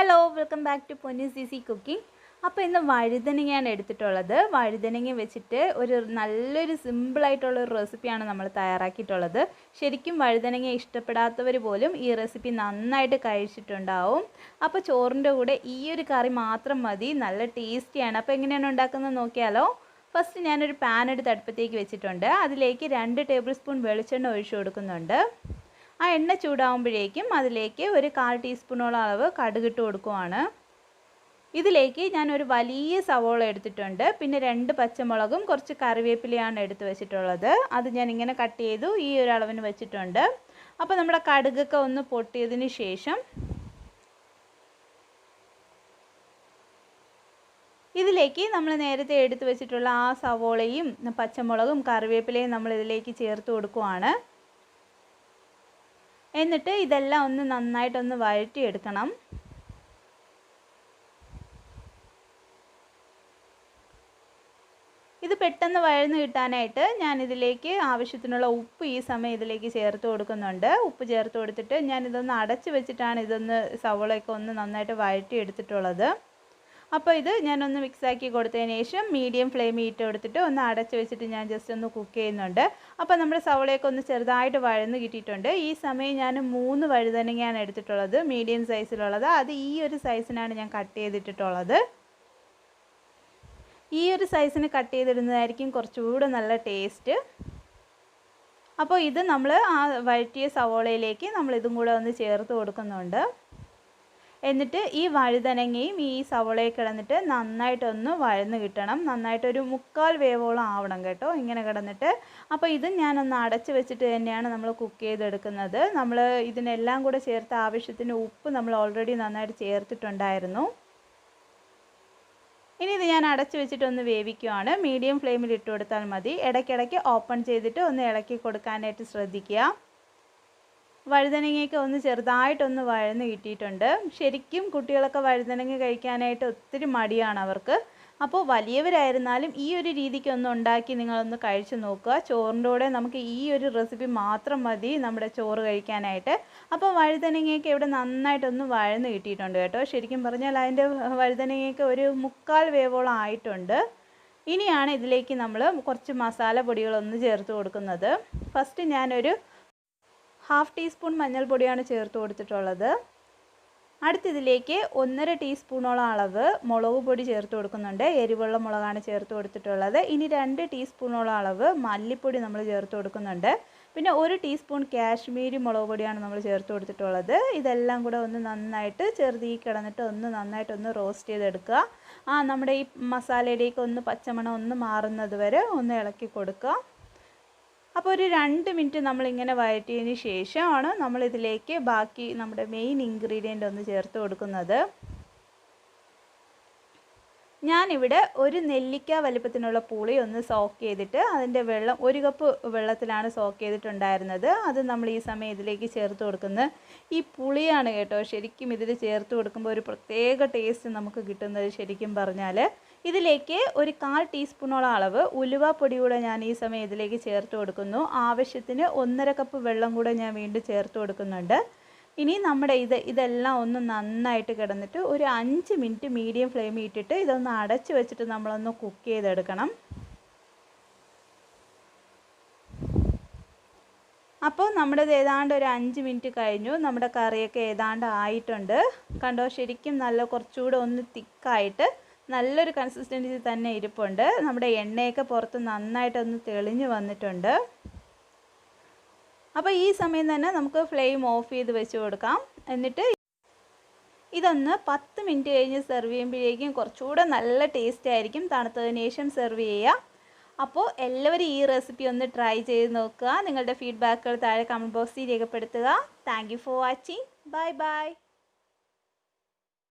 Hello welcome back to Ponnus easy cooking. അപ്പോൾ ഇന്ന് വഴുതനങ്ങയാണ് എടുത്തിട്ടുള്ളത്. വഴുതനങ്ങ വെച്ചിട്ട് ഒരു നല്ലൊരു സിമ്പിളായിട്ടുള്ളൊരു റെസിപ്പിയാണ് നമ്മൾ തയ്യാറാക്കിയിട്ടുള്ളത്. ശരിക്കും വഴുതനങ്ങ ഇഷ്ടപ്പെടാത്തവർ പോലും ഈ റെസിപ്പി നന്നായിട്ട് കഴിച്ചിട്ടുണ്ടാവും. അപ്പോൾ ചോറിൻ്റെ കൂടെ ഈ ഒരു കറി മാത്രം മതി, നല്ല ടേസ്റ്റിയാണ്. അപ്പോൾ എങ്ങനെയാണ് ഉണ്ടാക്കുന്നത് നോക്കിയാലോ. ഫസ്റ്റ് ഞാനൊരു പാൻ എടുത്ത് അടുപ്പത്തേക്ക് വെച്ചിട്ടുണ്ട്. അതിലേക്ക് 2 ടേബിൾ സ്പൂൺ വെളിച്ചെണ്ണ ഒഴിച്ചു കൊടുക്കുന്നുണ്ട്. ആ എണ്ണ ചൂടാവുമ്പോഴേക്കും അതിലേക്ക് ഒരു 1/4 ടീസ്പൂണോളം അളവ് കടുകിട്ട് കൊടുക്കുവാണ്. ഇതിലേക്ക് ഞാൻ ഒരു വലിയ സവോള എടുത്തിട്ടുണ്ട്. പിന്നെ 2 പച്ചമുളകും കുറച്ച് കറിവേപ്പിലയാണ് എടുത്ത് വെച്ചിട്ടുള്ളത്. അത് ഞാൻ ഇങ്ങനെ കട്ട് ചെയ്തു ഈ ഒരു അളവിന് വെച്ചിട്ടുണ്ട്. അപ്പോൾ നമ്മുടെ കടുകൊക്കെ ഒന്ന് പൊട്ടിയതിന് ശേഷം ഇതിലേക്ക് നമ്മൾ നേരത്തെ എടുത്ത് വെച്ചിട്ടുള്ള ആ സവോളയും പച്ചമുളകും കറിവേപ്പിലയും നമ്മൾ ഇതിലേക്ക് ചേർത്ത് കൊടുക്കുവാണ്. എന്നിട്ട് ഇതെല്ലാം ഒന്ന് നന്നായിട്ടൊന്ന് വഴറ്റിയെടുക്കണം. ഇത് പെട്ടെന്ന് വഴന്ന് കിട്ടാനായിട്ട് ഞാനിതിലേക്ക് ആവശ്യത്തിനുള്ള ഉപ്പ് ഈ സമയം ഇതിലേക്ക് ചേർത്ത് കൊടുക്കുന്നുണ്ട്. ഉപ്പ് ചേർത്ത് കൊടുത്തിട്ട് ഞാനിതൊന്ന് അടച്ച് വെച്ചിട്ടാണ് ഇതൊന്ന് സവോളയൊക്കെ ഒന്ന് നന്നായിട്ട് വഴറ്റിയെടുത്തിട്ടുള്ളത്. അപ്പോൾ ഇത് ഞാനൊന്ന് മിക്സാക്കി കൊടുത്തതിന് ശേഷം മീഡിയം ഫ്ലെയിമിൽ ഇട്ട് കൊടുത്തിട്ട് ഒന്ന് അടച്ച് വെച്ചിട്ട് ഞാൻ ജസ്റ്റ് ഒന്ന് കുക്ക് ചെയ്യുന്നുണ്ട്. അപ്പോൾ നമ്മുടെ സവോളയൊക്കെ ഒന്ന് ചെറുതായിട്ട് വഴന്ന് കിട്ടിയിട്ടുണ്ട്. ഈ സമയം ഞാൻ 3 വഴുതനങ്ങയാണ് എടുത്തിട്ടുള്ളത്, മീഡിയം സൈസിലുള്ളത്. അത് ഈ ഒരു സൈസിനാണ് ഞാൻ കട്ട് ചെയ്തിട്ടുള്ളത്. ഈ ഒരു സൈസിന് കട്ട് ചെയ്തിടുന്നതായിരിക്കും കുറച്ചുകൂടെ നല്ല ടേസ്റ്റ്. അപ്പോൾ ഇത് നമ്മൾ ആ വഴറ്റിയ സവോളയിലേക്ക് നമ്മൾ ഇതും കൂടെ ഒന്ന് ചേർത്ത് കൊടുക്കുന്നുണ്ട്. എന്നിട്ട് ഈ വഴുതനങ്ങയും ഈ സവോളയിൽ കിടന്നിട്ട് നന്നായിട്ടൊന്ന് വഴന്ന് കിട്ടണം. നന്നായിട്ടൊരു 3/4 വേവോളം ആവണം കേട്ടോ, ഇങ്ങനെ കിടന്നിട്ട്. അപ്പോൾ ഇത് ഞാനൊന്ന് അടച്ച് വെച്ചിട്ട് തന്നെയാണ് നമ്മൾ കുക്ക് ചെയ്തെടുക്കുന്നത്. നമ്മൾ ഇതിനെല്ലാം കൂടെ ചേർത്ത് ആവശ്യത്തിന് ഉപ്പ് നമ്മൾ ഓൾറെഡി നന്നായിട്ട് ചേർത്തിട്ടുണ്ടായിരുന്നു. ഇനി ഇത് ഞാൻ അടച്ച് വെച്ചിട്ടൊന്ന് വേവിക്കുകയാണ്. മീഡിയം ഫ്ലെയിമിൽ ഇട്ട് കൊടുത്താൽ മതി. ഇടയ്ക്കിടയ്ക്ക് ഓപ്പൺ ചെയ്തിട്ട് ഒന്ന് ഇളക്കി കൊടുക്കാനായിട്ട് ശ്രദ്ധിക്കുക. വഴുതനങ്ങയൊക്കെ ഒന്ന് ചെറുതായിട്ടൊന്ന് വഴന്ന് കിട്ടിയിട്ടുണ്ട്. ശരിക്കും കുട്ടികളൊക്കെ വഴുതനങ്ങ കഴിക്കാനായിട്ട് ഒത്തിരി മടിയാണ് അവർക്ക്. അപ്പോൾ വലിയവരായിരുന്നാലും ഈ ഒരു രീതിക്ക് ഒന്ന് ഉണ്ടാക്കി നിങ്ങളൊന്ന് കഴിച്ചു നോക്കുക. ചോറിൻ്റെ കൂടെ നമുക്ക് ഈ ഒരു റെസിപ്പി മാത്രം മതി നമ്മുടെ ചോറ് കഴിക്കാനായിട്ട്. അപ്പോൾ വഴുതനങ്ങയൊക്കെ ഇവിടെ നന്നായിട്ടൊന്ന് വഴന്ന് കിട്ടിയിട്ടുണ്ട് കേട്ടോ. ശരിക്കും പറഞ്ഞാൽ അതിൻ്റെ വഴുതനങ്ങയൊക്കെ ഒരു 3/4 വേവോളം ആയിട്ടുണ്ട്. ഇനിയാണ് ഇതിലേക്ക് നമ്മൾ കുറച്ച് മസാല പൊടികളൊന്ന് ചേർത്ത് കൊടുക്കുന്നത്. ഫസ്റ്റ് ഞാനൊരു 1/2 ടീസ്പൂൺ മഞ്ഞൾപ്പൊടിയാണ് ചേർത്ത് കൊടുത്തിട്ടുള്ളത്. അടുത്തതിലേക്ക് 1.5 ടീസ്പൂണോളം അളവ് മുളക് പൊടി ചേർത്ത് കൊടുക്കുന്നുണ്ട്. എരിവുള്ള മുളകാണ് ചേർത്ത് കൊടുത്തിട്ടുള്ളത്. ഇനി 2 ടീസ്പൂണോളം അളവ് മല്ലിപ്പൊടി നമ്മൾ ചേർത്ത് കൊടുക്കുന്നുണ്ട്. പിന്നെ 1 ടീസ്പൂൺ കാശ്മീരി മുളക് പൊടിയാണ് നമ്മൾ ചേർത്ത് കൊടുത്തിട്ടുള്ളത്. ഇതെല്ലാം കൂടെ ഒന്ന് നന്നായിട്ട് ചെറുതീ കിടന്നിട്ട് ഒന്ന് നന്നായിട്ടൊന്ന് റോസ്റ്റ് ചെയ്തെടുക്കുക. നമ്മുടെ ഈ മസാലയിലേക്ക് ഒന്ന് പച്ചമണം ഒന്ന് മാറുന്നത് വരെ ഒന്ന് ഇളക്കി കൊടുക്കുക. അപ്പോൾ ഒരു 2 മിനിറ്റ് നമ്മളിങ്ങനെ വഴറ്റിയതിന് ശേഷമാണ് നമ്മളിതിലേക്ക് ബാക്കി നമ്മുടെ മെയിൻ ഇൻഗ്രീഡിയൻ്റ് ഒന്ന് ചേർത്ത് കൊടുക്കുന്നത്. ഞാനിവിടെ ഒരു നെല്ലിക്ക വലിപ്പത്തിനുള്ള പുളി ഒന്ന് സോക്ക് ചെയ്തിട്ട് അതിൻ്റെ വെള്ളം 1 കപ്പ് വെള്ളത്തിലാണ് സോക്ക് ചെയ്തിട്ടുണ്ടായിരുന്നത്. അത് നമ്മൾ ഈ സമയം ഇതിലേക്ക് ചേർത്ത് കൊടുക്കുന്നത്. ഈ പുളിയാണ് കേട്ടോ ശരിക്കും ഇതിൽ ചേർത്ത് കൊടുക്കുമ്പോൾ ഒരു പ്രത്യേക ടേസ്റ്റ് നമുക്ക് കിട്ടുന്നത്. ശരിക്കും പറഞ്ഞാൽ ഇതിലേക്ക് ഒരു 1/4 ടീസ്പൂണോളം അളവ് ഉലുവാപ്പൊടി കൂടെ ഞാൻ ഈ സമയം ഇതിലേക്ക് ചേർത്ത് കൊടുക്കുന്നു. ആവശ്യത്തിന് 1.5 കപ്പ് വെള്ളം കൂടെ ഞാൻ വീണ്ടും ചേർത്ത് കൊടുക്കുന്നുണ്ട്. ഇനി നമ്മുടെ ഇതെല്ലാം ഒന്ന് നന്നായിട്ട് കിടന്നിട്ട് ഒരു 5 മിനിറ്റ് മീഡിയം ഫ്ലെയിമിൽ ഇട്ടിട്ട് ഇതൊന്ന് അടച്ച് വെച്ചിട്ട് നമ്മളൊന്ന് കുക്ക് ചെയ്തെടുക്കണം. അപ്പോൾ നമ്മുടേത് ഏതാണ്ട് ഒരു 5 മിനിറ്റ് കഴിഞ്ഞു. നമ്മുടെ കറിയൊക്കെ ഏതാണ്ട് ആയിട്ടുണ്ട്. കണ്ടോ, ശരിക്കും നല്ല കുറച്ചുകൂടെ ഒന്ന് തിക്കായിട്ട് നല്ലൊരു കൺസിസ്റ്റൻസി തന്നെ ഇരിപ്പുണ്ട്. നമ്മുടെ എണ്ണയൊക്കെ പുറത്ത് നന്നായിട്ടൊന്ന് തെളിഞ്ഞ് വന്നിട്ടുണ്ട്. അപ്പോൾ ഈ സമയം തന്നെ നമുക്ക് ഫ്ലെയിം ഓഫ് ചെയ്ത് വെച്ച് കൊടുക്കാം. എന്നിട്ട് ഇതൊന്ന് 10 മിനിറ്റ് കഴിഞ്ഞ് സെർവ് ചെയ്യുമ്പോഴേക്കും കുറച്ചുകൂടെ നല്ല ടേസ്റ്റ് ആയിരിക്കും. തണുത്തതിന് ശേഷം സെർവ് ചെയ്യുക. അപ്പോൾ എല്ലാവരും ഈ റെസിപ്പി ഒന്ന് ട്രൈ ചെയ്ത് നോക്കുക. നിങ്ങളുടെ ഫീഡ്ബാക്കുകൾ താഴെ കമൻറ്റ് ബോക്സിൽ രേഖപ്പെടുത്തുക. Thank you for watching. Bye bye.